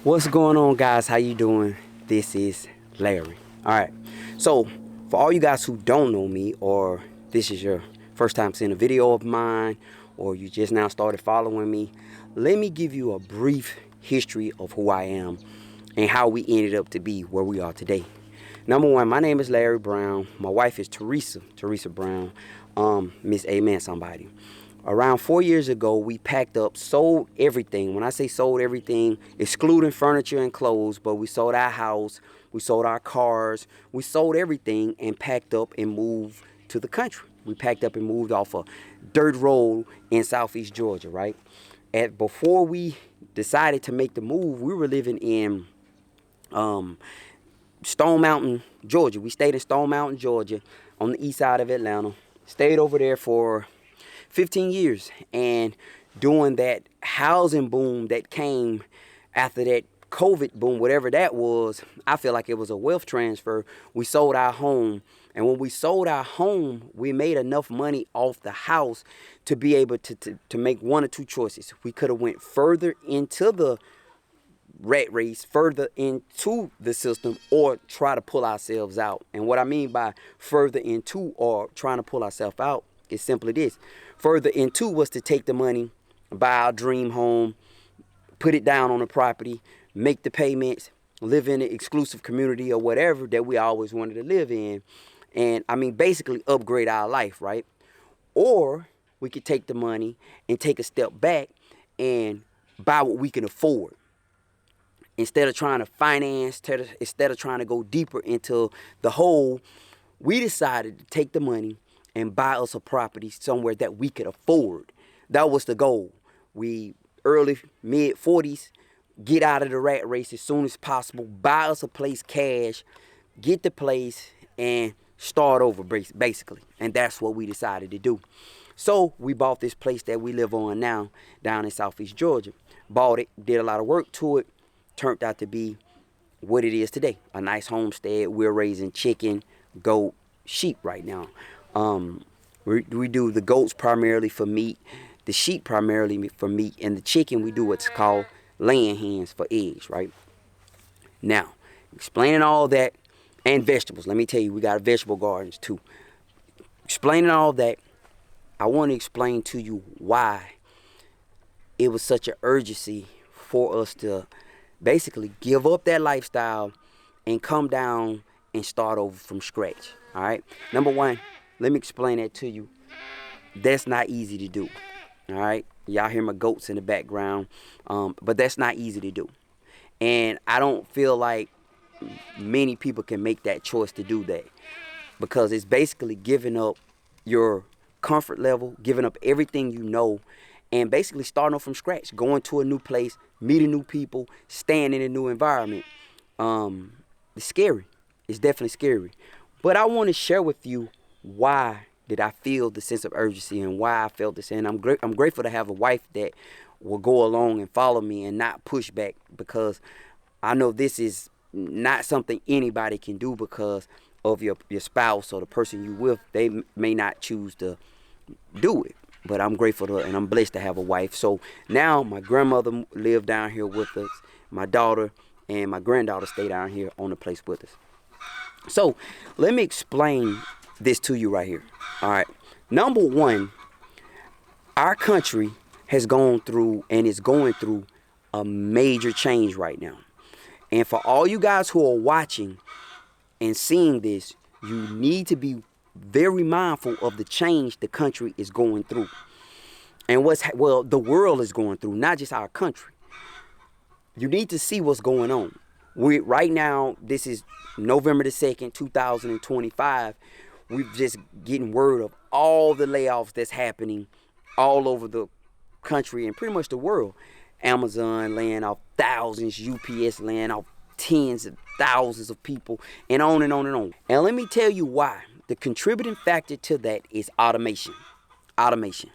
What's going on, guys? How you doing? This is Larry. All right. So, for all you guys who don't know me, or this is your first time seeing a video of mine, or you just now started following me, let me give you a brief history of who I am and how we ended up to be where we are today. Number one, my name is Larry Brown. My wife is Teresa Brown. Miss Amen somebody. Around 4 years ago, we packed up, sold everything. When I say sold everything, excluding furniture and clothes, but we sold our house, we sold our cars, we sold everything and packed up and moved to the country. We packed up and moved off a dirt road in southeast Georgia, right? Before we decided to make the move, we were living in Stone Mountain, Georgia. We stayed in Stone Mountain, Georgia, on the east side of Atlanta. Stayed over there for 15 years, and during that housing boom that came after that COVID boom, whatever that was, I feel like it was a wealth transfer. We sold our home, and when we sold our home, we made enough money off the house to be able to make one or two choices. We could have went further into the rat race, further into the system, or try to pull ourselves out. And what I mean by further into or trying to pull ourselves out is simply this. Further into was to take the money, buy our dream home, put it down on the property, make the payments, live in an exclusive community or whatever that we always wanted to live in. And I mean, basically upgrade our life, right? Or we could take the money and take a step back and buy what we can afford. Instead of trying to finance, instead of trying to go deeper into the hole, we decided to take the money and buy us a property somewhere that we could afford. That was the goal. We early, mid 40s, get out of the rat race as soon as possible, buy us a place cash, get the place, and start over basically. And that's what we decided to do. So we bought this place that we live on now down in southeast Georgia. Bought it, did a lot of work to it, turned out to be what it is today. A nice homestead. We're raising chicken, goat, sheep right now. We do the goats primarily for meat, the sheep primarily for meat, and the chicken we do what's called laying hens for eggs, right? Now, explaining all that, and vegetables. Let me tell you, we got vegetable gardens too. Explaining all that, I want to explain to you why it was such an urgency for us to basically give up that lifestyle and come down and start over from scratch. All right. Number one, let me explain that to you. That's not easy to do. All right. Y'all hear my goats in the background, but that's not easy to do. And I don't feel like many people can make that choice to do that, because it's basically giving up your comfort level, giving up everything you know, and basically starting off from scratch, going to a new place, meeting new people, staying in a new environment. It's scary. It's definitely scary. But I want to share with you why did I feel the sense of urgency and why I felt this. And I'm grateful to have a wife that will go along and follow me and not push back, because I know this is not something anybody can do because of your spouse or the person you with. They may not choose to do it. But I'm grateful to, and I'm blessed to have a wife. So now my grandmother lived down here with us. My daughter and my granddaughter stay down here on the place with us. So let me explain this to you right here. All right. Number one, our country has gone through and is going through a major change right now. And for all you guys who are watching and seeing this, you need to be very mindful of the change the country is going through. And the world is going through, not just our country. You need to see what's going on. Right now, this is November the 2nd, 2025. We're just getting word of all the layoffs that's happening all over the country and pretty much the world. Amazon laying off thousands, UPS laying off tens of thousands of people, and on and on and on. And let me tell you why. The contributing factor to that is automation. Automation.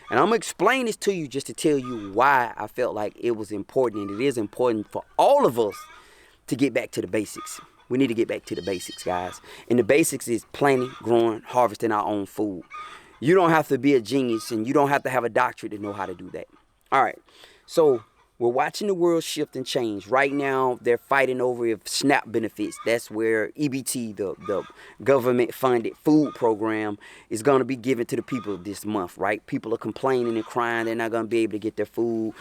And I'm going to explain this to you just to tell you why I felt like it was important, and it is important for all of us to get back to the basics. We need to get back to the basics, guys. And the basics is planting, growing, harvesting our own food. You don't have to be a genius, and you don't have to have a doctorate to know how to do that. All right. So We're watching the world shift and change. Right now, they're fighting over if SNAP benefits. That's where EBT, the government-funded food program, is going to be given to the people this month, right? People are complaining and crying they're not going to be able to get their food.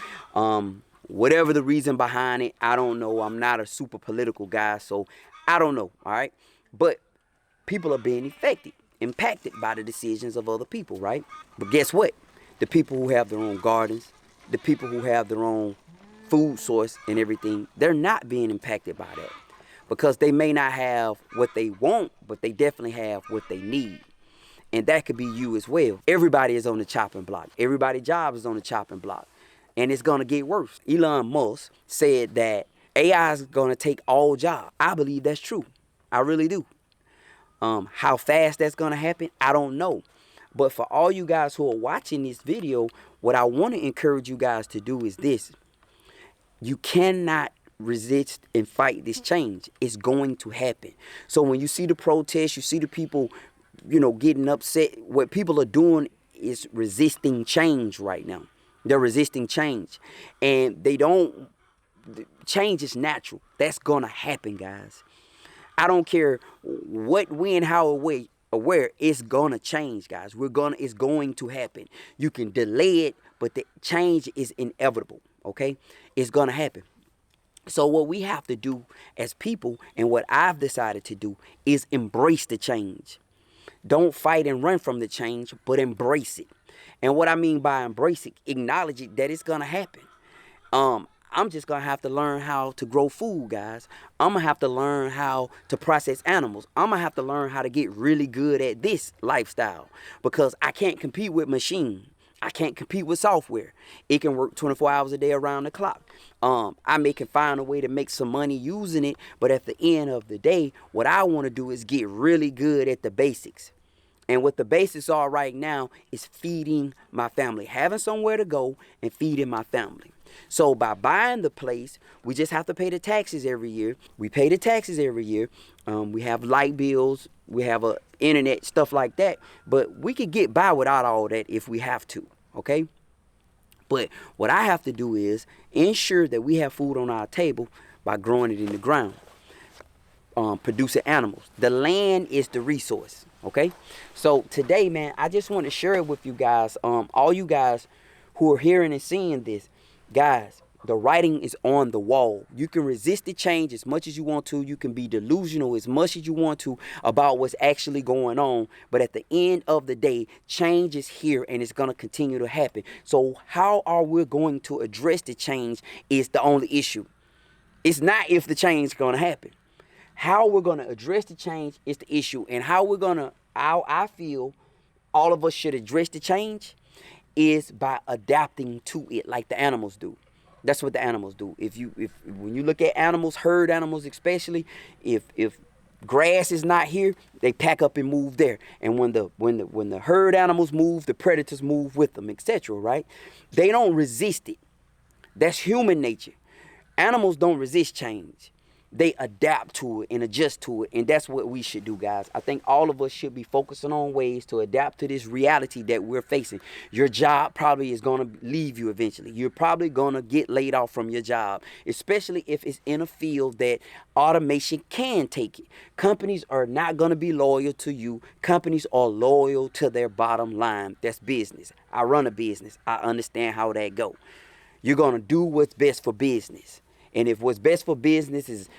Whatever the reason behind it, I don't know. I'm not a super political guy, so I don't know, all right? But people are being impacted by the decisions of other people, right? But guess what? The people who have their own gardens, the people who have their own food source and everything, they're not being impacted by that, because they may not have what they want, but they definitely have what they need. And that could be you as well. Everybody is on the chopping block. Everybody's job is on the chopping block. And it's going to get worse. Elon Musk said that AI is going to take all jobs. I believe that's true. I really do. How fast that's going to happen, I don't know. But for all you guys who are watching this video, what I want to encourage you guys to do is this. You cannot resist and fight this change. It's going to happen. So when you see the protests, you see the people, getting upset, what people are doing is resisting change right now. They're resisting change. And change is natural. That's going to happen, guys. I don't care what, when, how, or where, it's going to change, guys. It's going to happen. You can delay it, but the change is inevitable, okay? It's going to happen. So what we have to do as people, and what I've decided to do, is embrace the change. Don't fight and run from the change, but embrace it. And what I mean by embrace it, acknowledge it, that it's going to happen. I'm just going to have to learn how to grow food, guys. I'm going to have to learn how to process animals. I'm going to have to learn how to get really good at this lifestyle, because I can't compete with machine. I can't compete with software. It can work 24 hours a day around the clock. I can find a way to make some money using it, but at the end of the day, what I want to do is get really good at the basics. And what the basics are right now is feeding my family, having somewhere to go and feeding my family. So by buying the place, we just have to pay the taxes every year. We pay the taxes every year. We have light bills. We have internet, stuff like that. But we could get by without all that if we have to, okay? But what I have to do is ensure that we have food on our table by growing it in the ground, producing animals. The land is the resource, okay? So today, man, I just want to share it with you guys, all you guys who are hearing and seeing this. Guys, the writing is on the wall. You can resist the change as much as you want to. You can be delusional as much as you want to about what's actually going on. But at the end of the day, change is here and it's going to continue to happen. So how are we going to address the change is the only issue. It's not if the change is going to happen. How we're going to address the change is the issue. And how I feel all of us should address the change is by adapting to it like the animals do. That's what the animals do. When you look at animals, herd animals especially, if grass is not here, they pack up and move there. And when the herd animals move, the predators move with them, etc., right? They don't resist it. That's human nature. Animals don't resist change. They adapt to it and adjust to it. And that's what we should do, guys. I think all of us should be focusing on ways to adapt to this reality that we're facing. Your job probably is going to leave you eventually. You're probably going to get laid off from your job, especially if it's in a field that automation can take it. Companies are not going to be loyal to you. Companies are loyal to their bottom line. That's business. I run a business. I understand how that go. You're going to do what's best for business. And if what's best for business is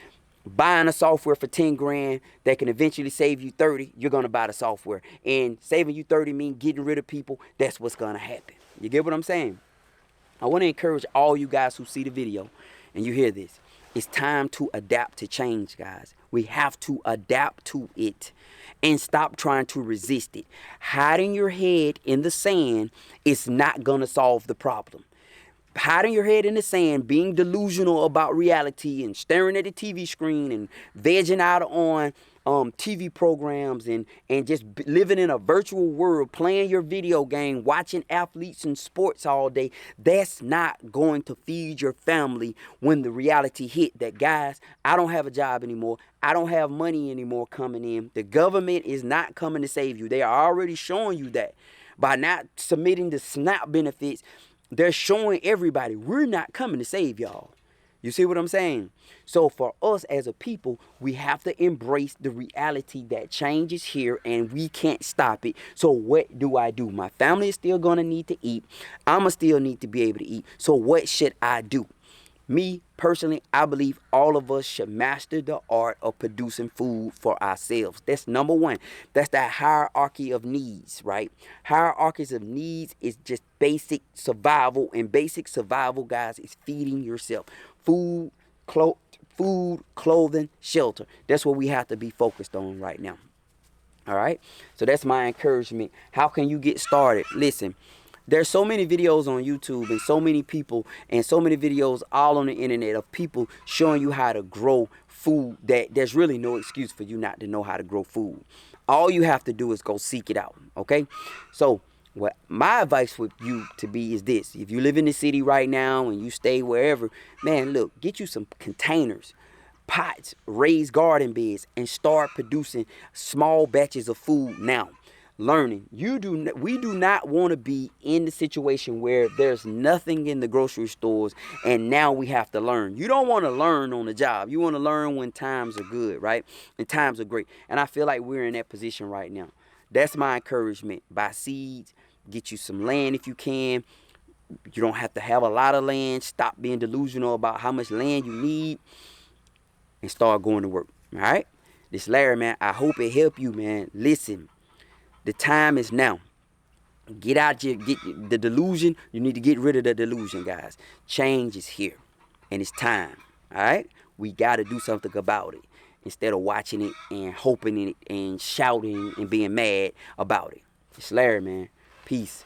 buying a software for 10 grand that can eventually save you 30, you're going to buy the software. And saving you 30 means getting rid of people. That's what's going to happen. You get what I'm saying? I want to encourage all you guys who see the video and you hear this. It's time to adapt to change, guys. We have to adapt to it and stop trying to resist it. Hiding your head in the sand is not going to solve the problem. Hiding your head in the sand, being delusional about reality and staring at the TV screen and vegging out on TV programs and just living in a virtual world, playing your video game, watching athletes and sports all day, that's not going to feed your family when the reality hit that, guys, I don't have a job anymore. I don't have money anymore coming in. The government is not coming to save you. They are already showing you that by not submitting the SNAP benefits. they're showing everybody we're not coming to save y'all. You see what I'm saying? So for us as a people, we have to embrace the reality that change is here and we can't stop it. So what do I do? My family is still going to need to eat. I'ma still need to be able to eat. So what should I do? Me, personally, I believe all of us should master the art of producing food for ourselves. That's number one. That's that hierarchy of needs, right? Hierarchies of needs is just basic survival. And basic survival, guys, is feeding yourself. Food, clothing, shelter. That's what we have to be focused on right now. All right? So that's my encouragement. How can you get started? Listen. There's so many videos on YouTube and so many people and so many videos all on the internet of people showing you how to grow food that there's really no excuse for you not to know how to grow food. All you have to do is go seek it out, okay? So what my advice for you to be is this. If you live in the city right now and you stay wherever, man, look, get you some containers, pots, raised garden beds, and start producing small batches of food now. Learning. We do not want to be in the situation where there's nothing in the grocery stores and now we have to learn. You don't want to learn on the job. You want to learn when times are good, right? And times are great. And I feel like we're in that position right now. That's my encouragement. Buy seeds, get you some land if you can. You don't have to have a lot of land. Stop being delusional about how much land you need and start going to work. All right? This Larry, man, I hope it helped you, man. Listen. The time is now. Get the delusion. You need to get rid of the delusion, guys. Change is here. And it's time. All right? We got to do something about it. Instead of watching it and hoping in it and shouting and being mad about it. It's Larry, man. Peace.